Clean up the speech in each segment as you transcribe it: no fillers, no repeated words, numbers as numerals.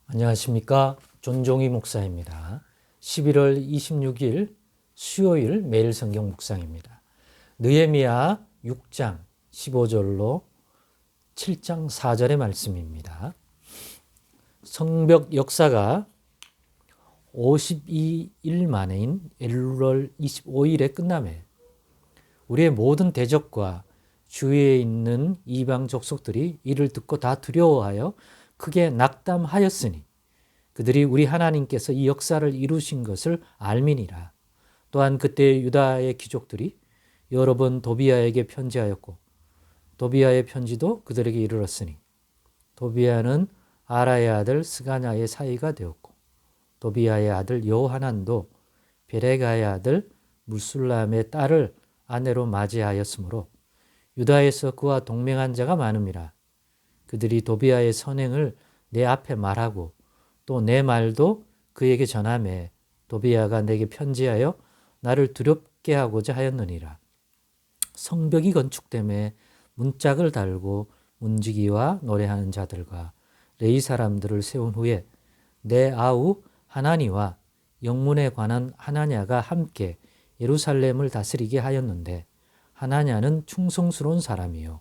안녕하십니까. 존종희 목사입니다. 11월 26일 수요일 매일 성경 묵상입니다. 느헤미야 6장 15절로 7장 4절의 말씀입니다. 성벽 역사가 52일 만인 엘룰 25일에 끝남에 우리의 모든 대적과 주위에 있는 이방 족속들이 이를 듣고 다 두려워하여 크게 낙담하였으니 그들이 우리 하나님께서 이 역사를 이루신 것을 알미니라. 또한 그때 유다의 귀족들이 여러 번 도비아에게 편지하였고 도비아의 편지도 그들에게 이르렀으니 도비아는 아라의 아들 스가냐의 사이가 되었고 도비아의 아들 요하난도 베레가의 아들 물술람의 딸을 아내로 맞이하였으므로 유다에서 그와 동맹한 자가 많음이라. 그들이 도비아의 선행을 내 앞에 말하고 또 내 말도 그에게 전하매 도비아가 내게 편지하여 나를 두렵게 하고자 하였느니라. 성벽이 건축됨에 문짝을 달고 문지기와 노래하는 자들과 레위 사람들을 세운 후에 내 아우 하나니와 영문에 관한 하나냐가 함께 예루살렘을 다스리게 하였는데 하나냐는 충성스러운 사람이요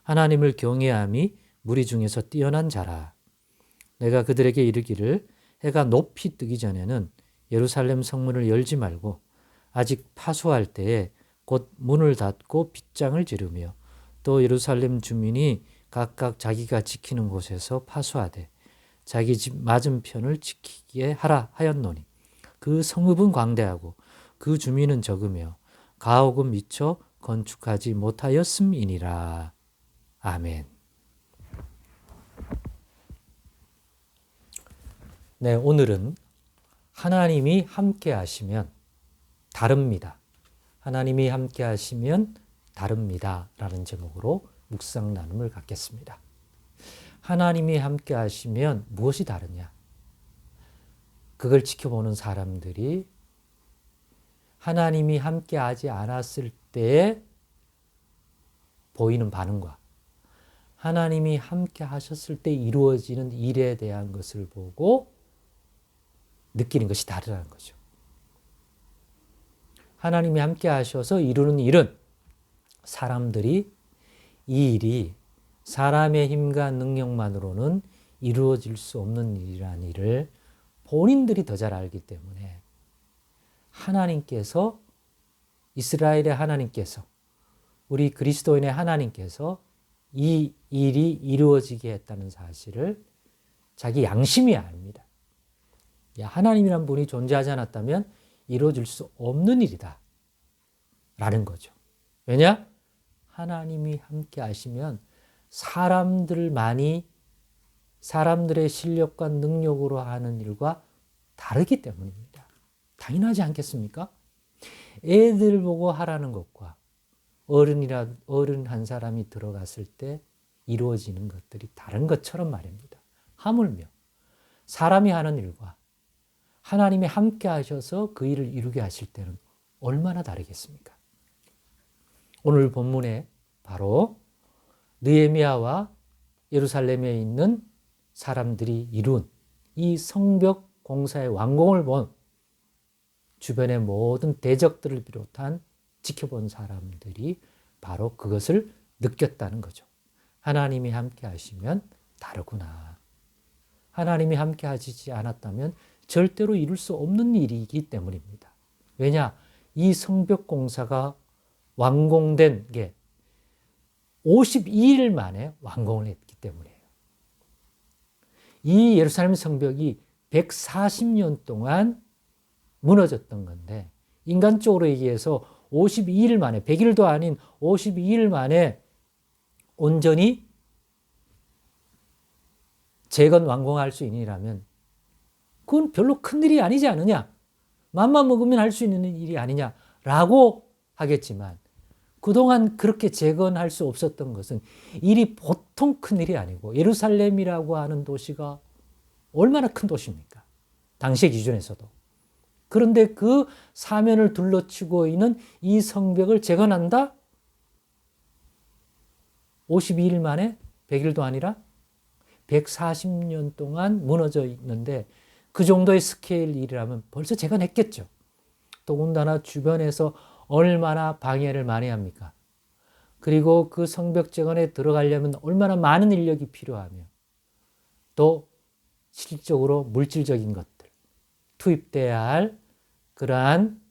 하나님을 경외함이 무리 중에서 뛰어난 자라. 내가 그들에게 이르기를 해가 높이 뜨기 전에는 예루살렘 성문을 열지 말고 아직 파수할 때에 곧 문을 닫고 빗장을 지르며 또 예루살렘 주민이 각각 자기가 지키는 곳에서 파수하되 자기 집 맞은편을 지키게 하라 하였노니 그 성읍은 광대하고 그 주민은 적으며 가옥은 미처 건축하지 못하였음이니라. 아멘. 네, 오늘은 하나님이 함께 하시면 다릅니다. 하나님이 함께 하시면 다릅니다. 라는 제목으로 묵상 나눔을 갖겠습니다. 하나님이 함께 하시면 무엇이 다르냐? 그걸 지켜보는 사람들이 하나님이 함께 하지 않았을 때에 보이는 반응과 하나님이 함께 하셨을 때 이루어지는 일에 대한 것을 보고 느끼는 것이 다르다는 거죠. 하나님이 함께 하셔서 이루는 일은 사람들이 이 일이 사람의 힘과 능력만으로는 이루어질 수 없는 일이라는 일을 본인들이 더 잘 알기 때문에 하나님께서 이스라엘의 하나님께서 우리 그리스도인의 하나님께서 이 일이 이루어지게 했다는 사실을 자기 양심이 압니다. 하나님이란 분이 존재하지 않았다면 이루어질 수 없는 일이다 라는 거죠. 왜냐? 하나님이 함께 하시면 사람들의 실력과 능력으로 하는 일과 다르기 때문입니다. 당연하지 않겠습니까? 애들 보고 하라는 것과 어른 한 사람이 들어갔을 때 이루어지는 것들이 다른 것처럼 말입니다. 하물며 사람이 하는 일과 하나님이 함께 하셔서 그 일을 이루게 하실 때는 얼마나 다르겠습니까? 오늘 본문에 바로 느헤미야와 예루살렘에 있는 사람들이 이룬 이 성벽 공사의 완공을 본 주변의 모든 대적들을 비롯한 지켜본 사람들이 바로 그것을 느꼈다는 거죠. 하나님이 함께 하시면 다르구나. 하나님이 함께 하시지 않았다면 절대로 이룰 수 없는 일이기 때문입니다. 왜냐? 이 성벽 공사가 완공된 게 52일 만에 완공을 했기 때문이에요. 이 예루살렘 성벽이 140년 동안 무너졌던 건데 인간적으로 얘기해서 52일 만에 100일도 아닌 52일 만에 온전히 재건 완공할 수 있느냐면 그건 별로 큰 일이 아니지 않느냐. 맘만 먹으면 할 수 있는 일이 아니냐라고 하겠지만 그동안 그렇게 재건할 수 없었던 것은 일이 보통 큰 일이 아니고 예루살렘이라고 하는 도시가 얼마나 큰 도시입니까? 당시의 기준에서도. 그런데 그 사면을 둘러치고 있는 이 성벽을 재건한다? 52일 만에 100일도 아니라 140년 동안 무너져 있는데 그 정도의 스케일 일이라면 벌써 재건했겠죠. 더군다나 주변에서 얼마나 방해를 많이 합니까? 그리고 그 성벽 재건에 들어가려면 얼마나 많은 인력이 필요하며 또 실질적으로 물질적인 것들 투입돼야 할 그러한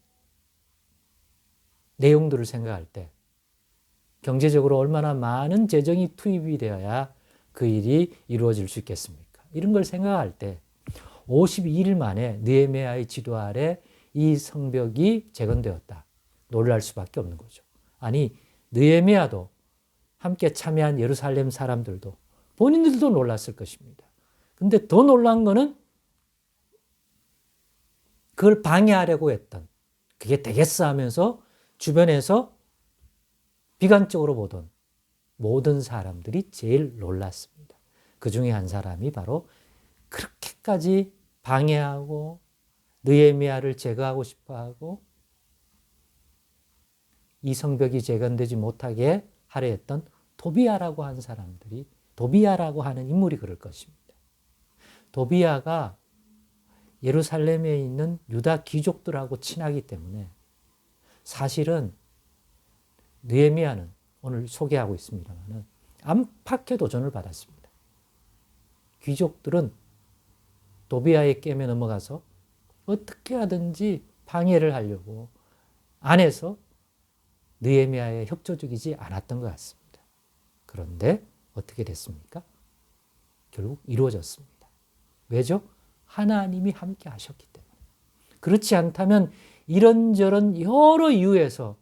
내용들을 생각할 때 경제적으로 얼마나 많은 재정이 투입이 되어야 그 일이 이루어질 수 있겠습니까? 이런 걸 생각할 때 52일 만에 느헤미야의 지도 아래 이 성벽이 재건되었다. 놀랄 수밖에 없는 거죠. 아니 느헤미야도 함께 참여한 예루살렘 사람들도 본인들도 놀랐을 것입니다. 근데 더 놀란 거는 그걸 방해하려고 했던 그게 되겠어 하면서 주변에서 비관적으로 보던 모든 사람들이 제일 놀랐습니다. 그 중에 한 사람이 바로 그렇게까지 방해하고 느헤미야를 제거하고 싶어하고 이 성벽이 재건되지 못하게 하려 했던 도비야라고 한 사람들이 도비야라고 하는 인물이 그럴 것입니다. 도비야가 예루살렘에 있는 유다 귀족들하고 친하기 때문에 사실은 느헤미야는 오늘 소개하고 있습니다만 안팎의 도전을 받았습니다. 귀족들은 도비야의 깨에 넘어가서 어떻게 하든지 방해를 하려고 안에서 느헤미야에 협조적이지 않았던 것 같습니다. 그런데 어떻게 됐습니까? 결국 이루어졌습니다. 왜죠? 하나님이 함께 하셨기 때문에. 그렇지 않다면 이런저런 여러 이유에서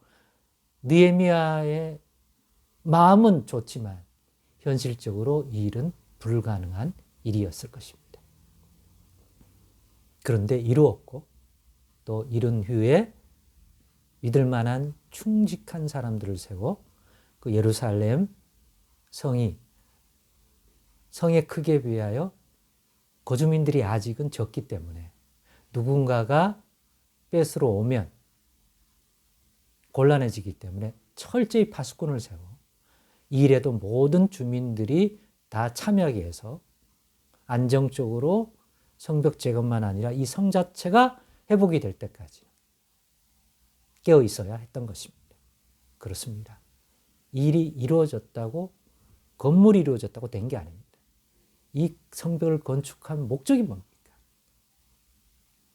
느헤미야의 마음은 좋지만 현실적으로 이 일은 불가능한 일이었을 것입니다. 그런데 이루었고 또 이룬 후에 믿을 만한 충직한 사람들을 세워 그 예루살렘 성의 크기에 비하여 거주민들이 아직은 적기 때문에 누군가가 뺏으러 오면 곤란해지기 때문에 철저히 파수꾼을 세워 이 일에도 모든 주민들이 다 참여하게 해서 안정적으로 성벽 재건만 아니라 이 성 자체가 회복이 될 때까지 깨어 있어야 했던 것입니다. 그렇습니다. 일이 이루어졌다고 건물이 이루어졌다고 된 게 아닙니다. 이 성벽을 건축한 목적이 뭡니까?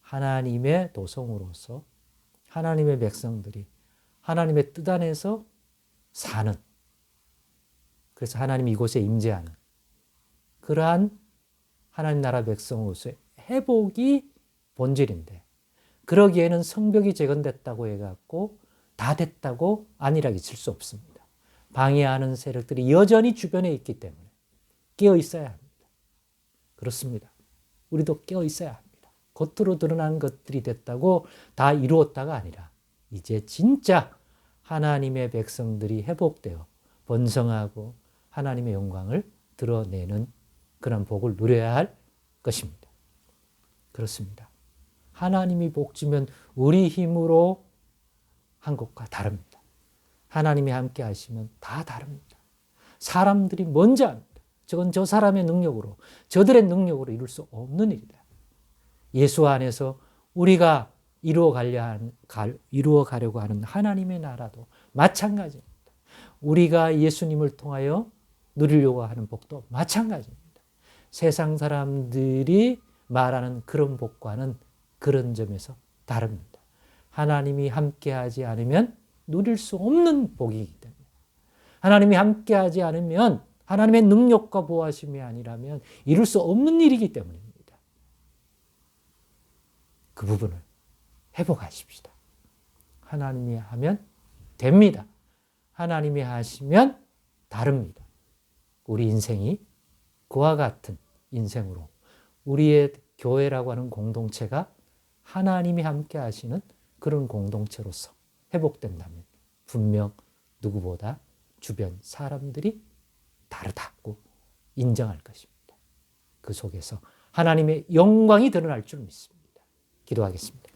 하나님의 도성으로서 하나님의 백성들이 하나님의 뜻 안에서 사는 그래서 하나님이 이곳에 임재하는 그러한 하나님 나라 백성으로서의 회복이 본질인데 그러기에는 성벽이 재건됐다고 해갖고 다 됐다고 안일하게 칠 수 없습니다. 방해하는 세력들이 여전히 주변에 있기 때문에 깨어 있어야 합니다. 그렇습니다. 우리도 깨어 있어야 합니다. 겉으로 드러난 것들이 됐다고 다 이루었다가 아니라 이제 진짜 하나님의 백성들이 회복되어 번성하고 하나님의 영광을 드러내는 그런 복을 누려야 할 것입니다. 그렇습니다. 하나님이 복 주면 우리 힘으로 한 것과 다릅니다. 하나님이 함께 하시면 다 다릅니다. 사람들이 먼저 합니다. 저건 저 사람의 능력으로 저들의 능력으로 이룰 수 없는 일이다. 예수 안에서 우리가 이루어가려고 하는 하나님의 나라도 마찬가지입니다. 우리가 예수님을 통하여 누리려고 하는 복도 마찬가지입니다. 세상 사람들이 말하는 그런 복과는 그런 점에서 다릅니다. 하나님이 함께하지 않으면 누릴 수 없는 복이기 때문에 하나님이 함께하지 않으면 하나님의 능력과 보호하심이 아니라면 이룰 수 없는 일이기 때문입니다. 그 부분을 회복하십시다. 하나님이 하면 됩니다. 하나님이 하시면 다릅니다. 우리 인생이 그와 같은 인생으로 우리의 교회라고 하는 공동체가 하나님이 함께 하시는 그런 공동체로서 회복된다면 분명 누구보다 주변 사람들이 다르다고 인정할 것입니다. 그 속에서 하나님의 영광이 드러날 줄 믿습니다. 기도하겠습니다.